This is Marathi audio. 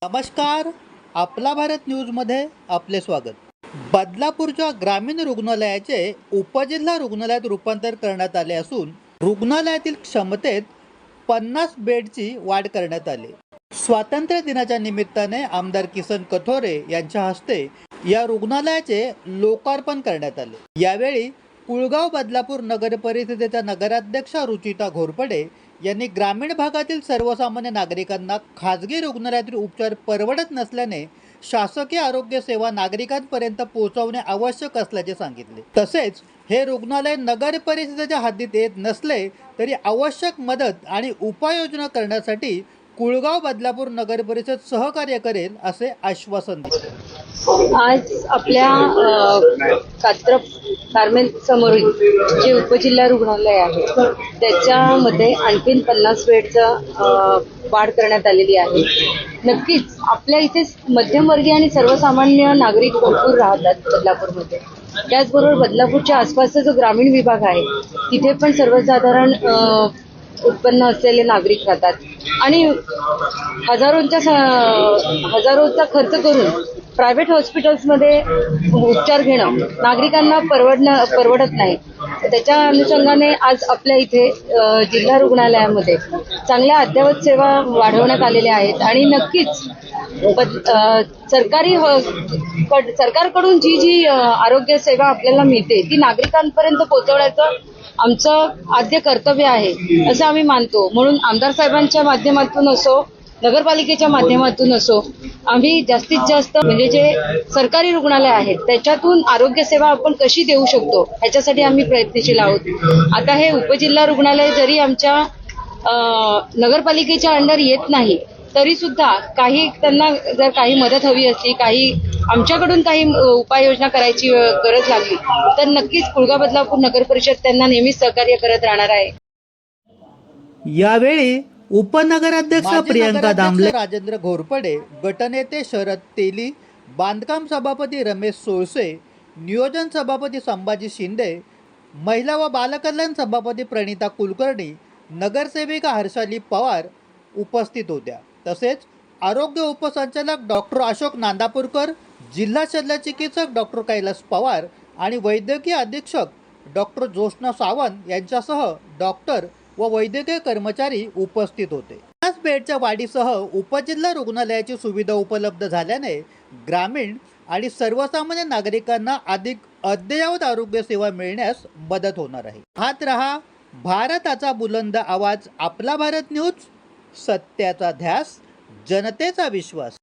नमस्कार. आपला भारत न्यूजमध्ये आपले स्वागत. बदलापूरच्या ग्रामीण रुग्णालयाचे उपजिल्हा रुग्णालयात रूपांतर करण्यात आले असून रुग्णालयातील क्षमतेत 50 बेडची वाढ करण्यात आली. स्वातंत्र्य दिनाच्या निमित्ताने आमदार किसन कथोरे यांच्या हस्ते या रुग्णालयाचे लोकार्पण करण्यात आले. यावेळी कुळगाव बदलापूर नगर परिषदेच्या नगराध्यक्षा रुचिता घोरपडे यांनी ग्रामीण भागातील सर्वसामान्य नागरिकांना खाजगी रुग्णालयातील उपचार परवडत नसल्याने शासकीय आरोग्य सेवा नागरिकांपर्यंत पोहोचवणे आवश्यक असल्याचे सांगितले. तसेच हे रुग्णालय नगर परिषदेच्या हद्दीत येत नसले तरी आवश्यक मदत आणि उपाययोजना करण्यासाठी कुळगाव बदलापूर नगर परिषद सहकार्य करेल असे आश्वासन दिले. आज आपल्या कात्रप गारमेंट समोरील जे उपजिल्हा रुग्णालय आहे त्याच्यामध्ये आणखीन 50 बेडचं वाढ करण्यात आलेली आहे. नक्कीच आपल्या इथे मध्यमवर्गीय आणि सर्वसामान्य नागरिक भरपूर राहतात बदलापूरमध्ये. त्याचबरोबर बदलापूरच्या आसपासचा जो ग्रामीण विभाग आहे तिथे पण सर्वसाधारण उत्पन्न असलेले नागरिक राहतात आणि हजारोचा खर्च करून प्रायव्हेट हॉस्पिटल्समध्ये उपचार घेणं नागरिकांना परवडत नाही. त्याच्या अनुषंगाने आज आपल्या इथे जिल्हा रुग्णालयामध्ये चांगल्या अद्ययावत सेवा वाढवण्यात आलेल्या आहेत आणि नक्कीच सरकारकडून जी आरोग्य सेवा आपल्याला मिळते ती नागरिकांपर्यंत पोहोचवण्याचं आमचं आद्य कर्तव्य आहे असं आम्ही मानतो. म्हणून आमदार साहेबांच्या माध्यमातून असो नगरपालिकेच्या माध्यमातून असो आम्ही जास्तीत जास्त म्हणजे जे सरकारी रुग्णालय आहेत त्याच्यातून आरोग्य सेवा आपण कशी देऊ शकतो ह्याच्यासाठी आम्ही प्रयत्नशील आहोत. आता हे उपजिल्हा रुग्णालय जरी आमच्या नगरपालिकेच्या अंडर येत नाही तरी सुद्धा काही त्यांना जर काही मदत हवी असली काही आमच्याकडून काही उपाययोजना करायची गरज लागली तर नक्कीच कुळगाव बदलापूर नगर परिषद त्यांना नेहमीच सहकार्य करत राहणार आहे. यावेळी उपनगराध्यक्ष प्रियंका दामले, राजेंद्र घोरपडे, गटनेते शरद तेली, बांधकाम सभापती रमेश सोळसे, नियोजन सभापती संभाजी शिंदे, महिला व बालकल्याण सभापती प्रणिता कुलकर्णी, नगरसेविका हर्षाली पवार उपस्थित होत्या. तसेच आरोग्य उपसंचालक डॉक्टर अशोक नांदापूरकर, जिल्हा शल्यचिकित्सक डॉक्टर कैलास पवार आणि वैद्यकीय अधीक्षक डॉक्टर जोशना सावंत यांच्यासह डॉक्टर व वैद्यकीय कर्मचारी उपस्थित होते. 50 बेडच्या वाढीसह उपजिल्हा रुग्णालयाची सुविधा उपलब्ध झाल्याने ग्रामीण आणि सर्वसामान्य नागरिकांना अधिक अद्ययावत आरोग्य सेवा मिळण्यास मदत होणार आहे. पाहत रहा भारताचा बुलंद आवाज, आपला भारत न्यूज, सत्याचा ध्यास, जनतेचा विश्वास.